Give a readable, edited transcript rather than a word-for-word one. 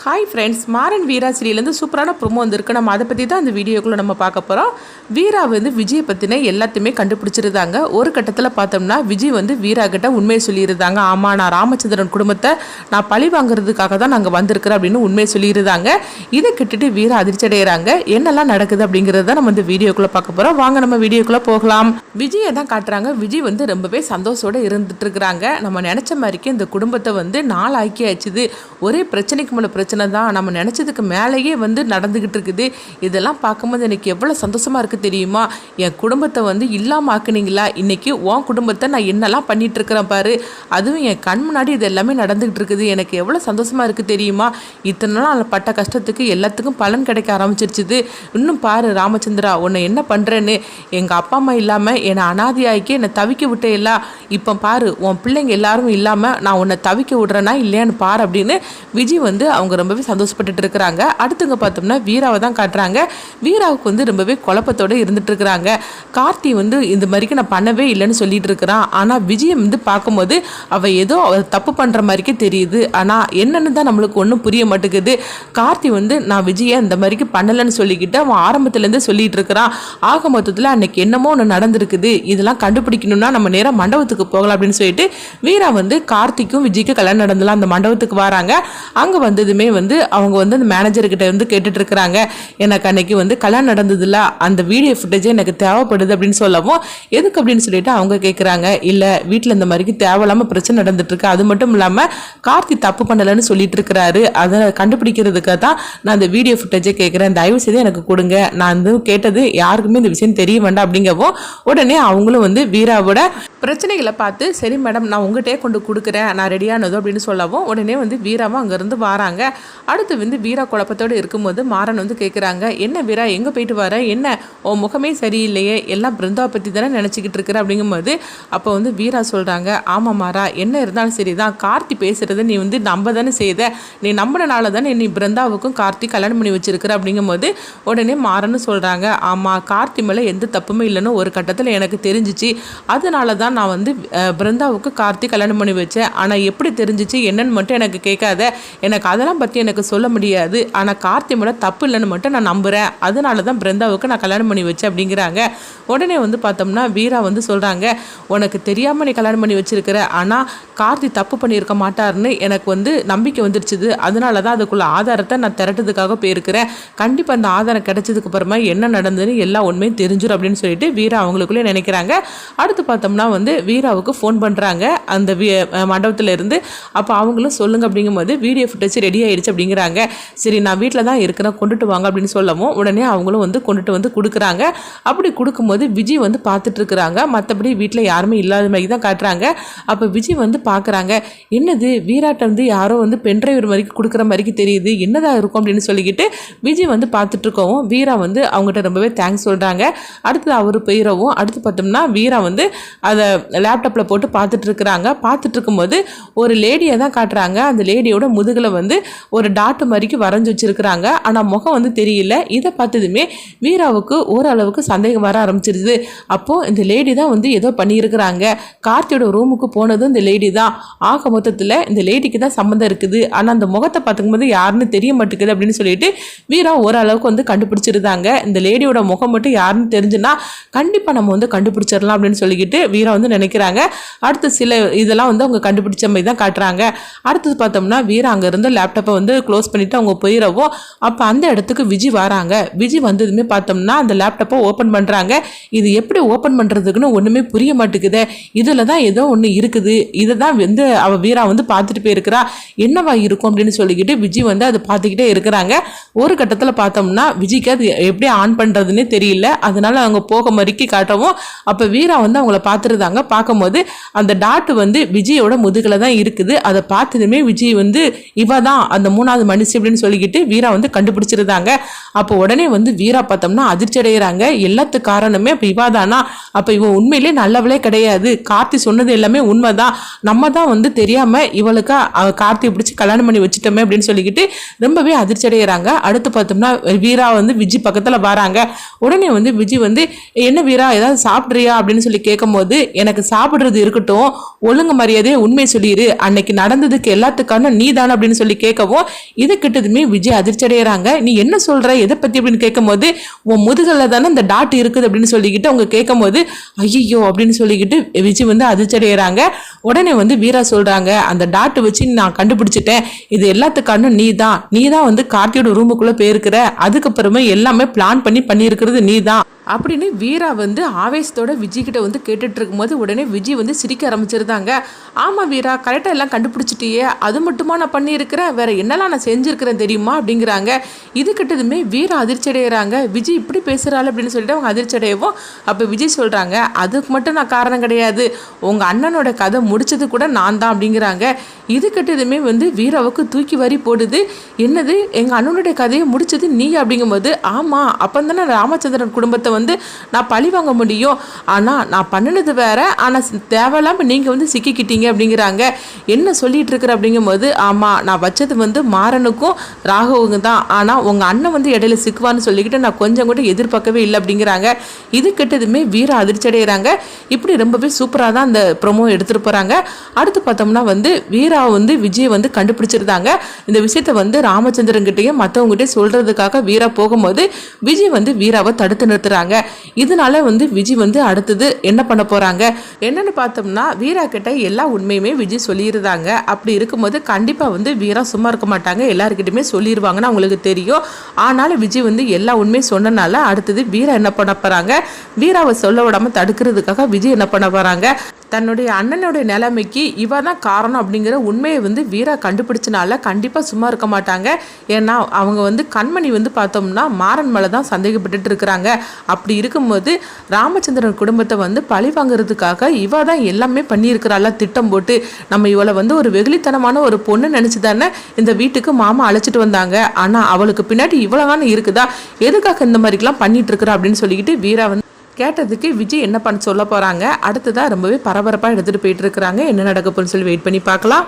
Hi friends, Maran வீரா சீரியலேருந்து சூப்பரான promo வந்திருக்கு. நம்ம அதை பற்றி தான் அந்த வீடியோக்குள்ளே நம்ம பார்க்க போகிறோம். வீரா வந்து விஜயை பற்றின எல்லாத்தையுமே கண்டுபிடிச்சிருந்தாங்க. ஒரு கட்டத்தில் பார்த்தோம்னா விஜய் வந்து வீரா கிட்ட உண்மையை சொல்லியிருந்தாங்க. ஆமாம், நான் ராமச்சந்திரன் குடும்பத்தை நான் பழி வாங்குறதுக்காக தான் நாங்கள் வந்திருக்கிறோம் அப்படின்னு உண்மையை சொல்லியிருந்தாங்க. இதை கிட்டுட்டு வீரா அதிர்ச்சி அடைகிறாங்க. என்னெல்லாம் நடக்குது அப்படிங்கிறத நம்ம இந்த வீடியோக்குள்ளே பார்க்க போகிறோம். வாங்க நம்ம வீடியோக்குள்ளே போகலாம். விஜயை தான் காட்டுறாங்க. விஜய் வந்து ரொம்பவே சந்தோஷத்தோடு இருந்துட்டு இருக்கிறாங்க. நம்ம நினச்ச மாதிரிக்கு இந்த குடும்பத்தை வந்து நாள் ஆக்கியாச்சுது. ஒரே பிரச்சனைக்கு மேலே பிரச்சனை தான், நம்ம நினச்சதுக்கு மேலேயே வந்து நடந்துக்கிட்டு இருக்குது. இதெல்லாம் பார்க்கும்போது எனக்கு எவ்வளோ சந்தோஷமாக இருக்குது தெரியுமா? என் குடும்பத்தை வந்து இல்லாமல் ஆக்குனீங்களா? இன்றைக்கி உன் குடும்பத்தை நான் என்னெல்லாம் பண்ணிகிட்டு இருக்கிறேன் பாரு. அதுவும் என் கண் முன்னாடி இது எல்லாமே நடந்துக்கிட்டு இருக்குது. எனக்கு எவ்வளோ சந்தோஷமாக இருக்குது தெரியுமா? இத்தனை நாள் பட்ட கஷ்டத்துக்கு எல்லாத்துக்கும் பலன் கிடைக்க ஆரம்பிச்சிருச்சுது. இன்னும் பாரு ராமச்சந்திரா, உன்னை என்ன பண்ணுறேன்னு. எங்கள் அப்பா அம்மா இல்லாமல் என்னை அனாதியாக்கி என்னை தவிக்க விட்டேல்ல. இப்போ பாரு, உன் பிள்ளைங்க எல்லாரும் இல்லாமல் நான் உன்னை தவிக்க விட்றேன்னா இல்லையான்னு பாரு அப்படின்னு விஜய் வந்து அவங்க ரொம்பவே சந்தோஷப்பட்டுட்டு இருக்கிறாங்க. அடுத்துங்க பார்த்தோம்னா வீராவை தான் காட்டுறாங்க. வீராவுக்கு வந்து ரொம்பவே குழப்பத்தோடு இருந்துட்டு இருக்கிறாங்க. கார்த்தி வந்து இந்த மாதிரிக்கு நான் பண்ணவே இல்லைன்னு சொல்லிட்டு இருக்கிறான். ஆனால் விஜயை வந்து பார்க்கும்போது அவள் ஏதோ தப்பு பண்ணுற மாதிரிக்கே தெரியுது. ஆனால் என்னன்னு தான் நம்மளுக்கு ஒன்றும் புரிய மாட்டேங்குது. கார்த்தி வந்து நான் விஜயை இந்த மாதிரிக்கு பண்ணலைன்னு சொல்லிக்கிட்டு அவன் ஆரம்பத்துலேருந்து சொல்லிட்டு இருக்கிறான். ஆக மொத்தத்தில் அன்னைக்கு என்னமோ ஒன்று நடந்திருக்குது. இதெல்லாம் கண்டுபிடிக்கணும்னா நம்ம நேராக மண்டபத்துக்கு போகலாம் அப்படின்னு சொல்லிட்டு வீரா வந்து கார்த்திக்கும் விஜய்க்கு கல்யாணம் நடந்தலாம் அந்த மண்டபத்துக்கு வராங்க. அங்கே வந்ததுமே வந்து அவங்க வந்து அந்த மேனேஜர்கிட்ட வந்து கேட்டுட்டு இருக்கிறாங்க. எனக்கு அன்னைக்கு வந்து கல்யாணம் நடந்ததில்ல, அந்த வீடியோ ஃபுட்டேஜே எனக்கு தேவைப்படுது அப்படின்னு சொல்லவும் எதுக்கு அப்படின்னு சொல்லிட்டு அவங்க கேட்குறாங்க. இல்லை, வீட்டில் இந்த மாதிரிக்கு தேவையில்லாமல் பிரச்சனை நடந்துட்டு இருக்கு. அது மட்டும் இல்லாமல் கார்த்தி தப்பு பண்ணலைன்னு சொல்லிட்டு இருக்கிறாரு. அதை கண்டுபிடிக்கிறதுக்காக தான் நான் அந்த வீடியோ ஃபுட்டேஜை கேட்குறேன். தயவு செய்து எனக்கு கொடுங்க. நான் வந்து கேட்டது யாருக்குமே இந்த விஷயம் தெரிய வேண்டாம் அப்படிங்கவும் உடனே அவங்களும் வந்து வீராவோட பிரச்சனைகளை பார்த்து சரி மேடம், நான் உங்கள்கிட்டே கொண்டு கொடுக்குறேன், நான் ரெடியானதோ அப்படின்னு சொல்லவும் உடனே வந்து வீராவும் அங்கேருந்து வராங்க. அடுத்து வந்து வீரா குழப்பத்தோடு இருக்கும்போது மாறன் வந்து கேட்குறாங்க. என்ன வீரா, எங்கே போயிட்டு வர? என்ன உன் முகமே சரியில்லையே, எல்லாம் பிருந்தாவை பற்றி தானே நினச்சிக்கிட்டு இருக்கிற அப்படிங்கும்போது அப்போ வந்து வீரா சொல்கிறாங்க. ஆமாம் மாறா, என்ன இருந்தாலும் சரி தான், கார்த்தி பேசுகிறத நீ வந்து நம்ப தானே செய்த. நீ நம்பினால தானே நீ பிருந்தாவுக்கும் கார்த்தி கல்யாணம் பண்ணி வச்சிருக்கிற அப்படிங்கும்போது உடனே மாறன்னு சொல்கிறாங்க. ஆமாம், கார்த்தி மேலே எந்த தப்புமே இல்லைன்னு ஒரு கட்டத்தில் எனக்கு தெரிஞ்சிச்சு. அதனால தான் நான் வந்து பிருந்தாவுக்கு கார்த்தி கல்யாணம் பண்ணி வச்சேன். ஆனால் எப்படி தெரிஞ்சிச்சு என்னன்னு மட்டும் எனக்கு கேட்காத. எனக்கு அதெல்லாம் பற்றி எனக்கு சொல்ல முடியாது. ஆனால் கார்த்தி மேலே தப்பு இல்லைன்னு மட்டும் நான் நம்புகிறேன். அதனால தான் பிருந்தாவுக்கு நான் கல்யாணம் பண்ணி வச்சேன் அப்படிங்கிறாங்க. உடனே வந்து பார்த்தோம்னா வீரா வந்து சொல்கிறாங்க. உனக்கு தெரியாமல் நீ கல்யாணம் பண்ணி வச்சிருக்கிற, ஆனால் கார்த்தி தப்பு பண்ணியிருக்க மாட்டார்னு எனக்கு வந்து நம்பிக்கை வந்துருச்சுது. அதனால தான் அதுக்குள்ள ஆதாரத்தை நான் திரட்டதுக்காக போயிருக்கிறேன். கண்டிப்பாக அந்த ஆதாரம் கிடைச்சதுக்கு அப்புறமா என்ன நடந்ததுன்னு எல்லா உண்மையும் தெரிஞ்சிடும் அப்படின்னு சொல்லிட்டு வீரா அவங்களுக்குள்ளே நினைக்கிறாங்க. அடுத்து பார்த்தோம்னா வந்து வீராவுக்கு ஃபோன் பண்ணுறாங்க அந்த மண்டபத்தில் இருந்து. அப்போ அவங்களும் சொல்லுங்க அப்படிங்கும்போது வீடியோ ஃபுட்டேஜ் ரெடி ஆயிடுச்சு அப்படிங்கிறாங்க. சரி, நான் வீட்டில் தான் இருக்கிறேன், கொண்டுட்டு வாங்க அப்படின்னு சொல்லவும் உடனே அவங்களும் வந்து கொண்டுட்டு வந்து கொடுக்குறாங்க. அப்படி கொடுக்கும்போது விஜய் வந்து பார்த்துட்டு இருக்கிறாங்க. மற்றபடி வீட்டில் யாருமே இல்லாத மாதிரி தான் காட்டுறாங்க. அப்போ விஜய் வந்து பார்க்குறாங்க. என்னது, வீராட்ட வந்து யாரோ வந்து பென்ட்ரைவர் மாதிரி கொடுக்குற மாதிரி தெரியுது, என்னதான் இருக்கும் அப்படின்னு சொல்லிக்கிட்டு விஜய் வந்து பார்த்துட்டு இருக்கவும் வீரா வந்து அவங்ககிட்ட ரொம்பவே தேங்க்ஸ் சொல்கிறாங்க. அடுத்து அவர் போயிடவும் அடுத்து பார்த்தோம்னா வீரா வந்து அதை லேப்டாப்பில் போட்டு பார்த்துட்டு இருக்கிறாங்க. பார்த்துட்டு இருக்கும்போது ஒரு லேடியை தான் காட்டுறாங்க. அந்த லேடியோட முதுகில் வந்து ஒரு டாட்டு மாதிரிக்கு வரைஞ்சி வச்சிருக்கிறாங்க. ஆனால் முகம் வந்து தெரியல. இதை பார்த்ததுமே வீராவுக்கு ஓரளவுக்கு சந்தேகம் வர ஆரம்பிச்சிருது. அப்போது இந்த லேடி தான் வந்து ஏதோ பண்ணியிருக்கிறாங்க. கார்த்தியோட ரூமுக்கு போனதும் இந்த லேடி தான். ஆக மொத்தத்தில் இந்த லேடிக்கு தான் சம்மந்தம் இருக்குது. ஆனால் அந்த முகத்தை பார்த்துக்கும்போது யாருன்னு தெரிய மாட்டேங்குது அப்படின்னு சொல்லிட்டு வீரா ஓரளவுக்கு வந்து கண்டுபிடிச்சிருந்தாங்க. இந்த லேடியோட முகம் மட்டும் யாருன்னு தெரிஞ்சுன்னா கண்டிப்பாக நம்ம வந்து கண்டுபிடிச்சிடலாம் அப்படின்னு சொல்லிக்கிட்டு வீரா வந்து நினைக்கிறாங்க. அடுத்து சில இதெல்லாம் வந்து அவங்க கண்டுபிடிச்ச மாதிரி தான் காட்டுறாங்க. அடுத்தது பார்த்தோம்னா வீரா அங்கே இருந்த லேப்டாப்பை வந்து க்ளோஸ் பண்ணிவிட்டு அவங்க போயிடவும் அப்போ அந்த இடத்துக்கு விஜய் வராங்க. விஜய் வந்ததுமே பார்த்தோம்னா அந்த லேப்டாப்பை ஓப்பன் பண்ணுறாங்க. இது எப்படி ஓப்பன் பண்ணுறதுக்குன்னு ஒன்றுமே புரிய மாட்டேங்குது. இதில் தான் ஏதோ ஒன்று இருக்குது. இதை தான் வந்து அவள் வீரா வந்து பார்த்துட்டு போயிருக்கிறா. என்னவா இருக்கும் அப்படின்னு சொல்லிக்கிட்டு விஜய் வந்து அதை பார்த்துக்கிட்டே இருக்கிறாங்க. ஒரு கட்டத்தில் பார்த்தோம்னா விஜய்க்கு அது எப்படி ஆன் பண்ணுறதுன்னே தெரியல. அதனால அவங்க போக மறுக்கி காட்டவும் அப்போ வீரா வந்து அவங்கள பார்த்துருந்தாங்க. பார்க்கும்போது அந்த டாட்டு வந்து விஜயோட முதுகில் தான் இருக்குது. அதை பார்த்ததுமே விஜய் வந்து இவ தான் அந்த மூணாவது மனுஷி அப்படின்னு சொல்லிக்கிட்டு வீரா வந்து கண்டுபிடிச்சிருந்தாங்க. அப்போ உடனே வந்து வீரா பார்த்தோம்னா அதிர்ச்சி அடைகிறாங்க. எல்லாத்துக்கு காரணமே அப்போ இவா தானா? அப்போ இவ உண்மையிலே நல்லவளே கிடையாது. கார்த்தி சொன்னது எல்லாமே உண்மைதான். நம்ம தான் வந்து தெரியாமல் இவளுக்கு கார்த்தி பிடிச்சி கல்யாணம் பண்ணி வச்சுட்டோமே அப்படின்னு சொல்லிக்கிட்டு ரொம்பவே அதிர்ச்சி அடைகிறாங்க. அடுத்து பார்த்தோம்னா வீரா வந்து விஜய் பக்கத்தில் வராங்க. உடனே வந்து விஜய் வந்து என்ன வீரா ஏதாவது சாப்பிட்றியா அப்படின்னு சொல்லி கேட்கும்போது எனக்கு சாப்பிட்றது இருக்கட்டும், ஒழுங்கு மரியாதையே உண்மை சொல்லிடு, அன்னைக்கு நடந்ததுக்கு எல்லாத்துக்கான நீ தானே அப்படின்னு சொல்லி கேட்கவும் சொல்லவும் இது கிட்டதுமே விஜய் அதிர்ச்சி அடைகிறாங்க. நீ என்ன சொல்ற, எதை பத்தி அப்படின்னு கேட்கும்போது உன் முதுகல்ல தானே இந்த டாட் இருக்குது அப்படின்னு சொல்லிக்கிட்டு அவங்க கேட்கும்போது ஐயோ அப்படின்னு சொல்லிக்கிட்டு விஜய் வந்து அதிர்ச்சி அடைகிறாங்க. உடனே வந்து வீரா சொல்றாங்க, அந்த டாட் வச்சு நான் கண்டுபிடிச்சிட்டேன், இது எல்லாத்துக்கான நீ தான் வந்து கார்த்தியோட ரூமுக்குள்ள போயிருக்கிற, அதுக்கப்புறமே எல்லாமே பிளான் பண்ணியிருக்கிறது நீ தான் அப்படின்னு வீரா வந்து ஆவேசத்தோட விஜய் கிட்ட வந்து கேட்டுட்டு இருக்கும்போது உடனே விஜய் வந்து சிரிக்க ஆரம்பிச்சிருந்தாங்க. ஆமா வீரா, கரெக்டாக எல்லாம் கண்டுபிடிச்சிட்டியே, அது மட்டுமா நான் பண்ணியிருக்கிறேன், வேற என்னெல்லாம் நான் செஞ்சிருக்கிறேன் தெரியுமா அப்படிங்கிறாங்க. இது கிட்டதுமே வீரா அதிர்ச்சி அடைகிறாங்க. விஜய் இப்படி பேசுறாள் அப்படின்னு சொல்லிட்டு அவங்க அதிர்ச்சி அடையவும் அப்போ விஜய் சொல்றாங்க, அதுக்கு மட்டும் நான் காரணம் கிடையாது, உங்க அண்ணனோட கதை முடிச்சது கூட நான் தான் அப்படிங்கிறாங்க. இது கிட்டதுமே வந்து வீராவுக்கு தூக்கி வரி போடுது. என்னது, எங்க அண்ணனுடைய கதையை முடிச்சது நீ அப்படிங்கும்போது ஆமா, அப்போ தானே ராமச்சந்திரன் குடும்பத்தை வந்து நான் பழி வாங்க முடியும், ஆனால் நான் பண்ணினது வேற, ஆனால் தேவையில்லாமல் நீங்கள் வந்து சிக்கிக்கிட்டீங்க அப்படிங்கிறாங்க. என்ன சொல்லிட்டு இருக்கிற அப்படிங்கும்போது ஆமாம், நான் வச்சது வந்து மாறனுக்கும் ராகவுங்க தான், ஆனால் உங்கள் அண்ணன் வந்து இடையில சிக்குவான்னு சொல்லிக்கிட்டு நான் கொஞ்சம் கூட எதிர்பார்க்கவே இல்லை அப்படிங்கிறாங்க. இது கிட்டதுமே வீரா அதிர்ச்சி அடைகிறாங்க. இப்படி ரொம்பவே சூப்பராக தான் அந்த ப்ரொமோ எடுத்துகிட்டு போகிறாங்க. அடுத்து பார்த்தோம்னா வந்து வீரா வந்து விஜய் வந்து கண்டுபிடிச்சிருந்தாங்க. இந்த விஷயத்தை வந்து ராமச்சந்திரன் கிட்டையும் மற்றவங்ககிட்டயும் சொல்றதுக்காக வீரா போகும்போது விஜய் வந்து வீராவை தடுத்து நிறுத்துறாங்க. இதனால வந்து விஜய் வந்து அடுத்தது என்ன பண்ண போறாங்க என்னன்னு பார்த்தோம்னா, வீரா கிட்ட எல்லா உண்மையுமே விஜய் சொல்லியிருந்தாங்க. அப்படி இருக்கும்போது கண்டிப்பா வந்து வீரா சும்மா இருக்க மாட்டாங்க, எல்லாருக்கிட்டுமே சொல்லிடுவாங்கன்னு அவங்களுக்கு தெரியும். ஆனாலும் விஜய் வந்து எல்லா உண்மையும் சொன்னனால அடுத்தது வீரா என்ன பண்ண போறாங்க, வீராவை சொல்ல விடாம தடுக்கிறதுக்காக விஜய் என்ன பண்ண போறாங்க, தன்னுடைய அண்ணனுடைய நிலைமைக்கு இவ தான் காரணம் அப்படிங்கிற உண்மையை வந்து வீரா கண்டுபிடிச்சனால கண்டிப்பாக சும்மா இருக்க மாட்டாங்க. ஏன்னா அவங்க வந்து கண்மணி வந்து பார்த்தோம்னா மாறன் மேலே தான் சந்தேகப்பட்டுட்டு இருக்கிறாங்க. அப்படி இருக்கும்போது ராமச்சந்திரன் குடும்பத்தை வந்து பழி வாங்குறதுக்காக இவ தான் எல்லாமே பண்ணியிருக்கிறாளா திட்டம் போட்டு. நம்ம இவளை வந்து ஒரு வெகுளித்தனமான ஒரு பொண்ணு நினச்சி தானே இந்த வீட்டுக்கு மாமா அழைச்சிட்டு வந்தாங்க. ஆனால் அவளுக்கு பின்னாடி இவ்வளோதானே இருக்குதா, எதுக்காக இந்த மாதிரிலாம் பண்ணிட்டு இருக்கிறா அப்படின்னு சொல்லிக்கிட்டு வீரா வந்து கேட்டதுக்கு விஜய் என்ன பண்ண சொல்ல போகிறாங்க, அடுத்ததாக ரொம்பவே பரபரப்பாக எடுத்துகிட்டு போயிட்டு இருக்கிறாங்க. என்ன நடக்க போகுதுன்னு சொல்லி வெயிட் பண்ணி பார்க்கலாம்.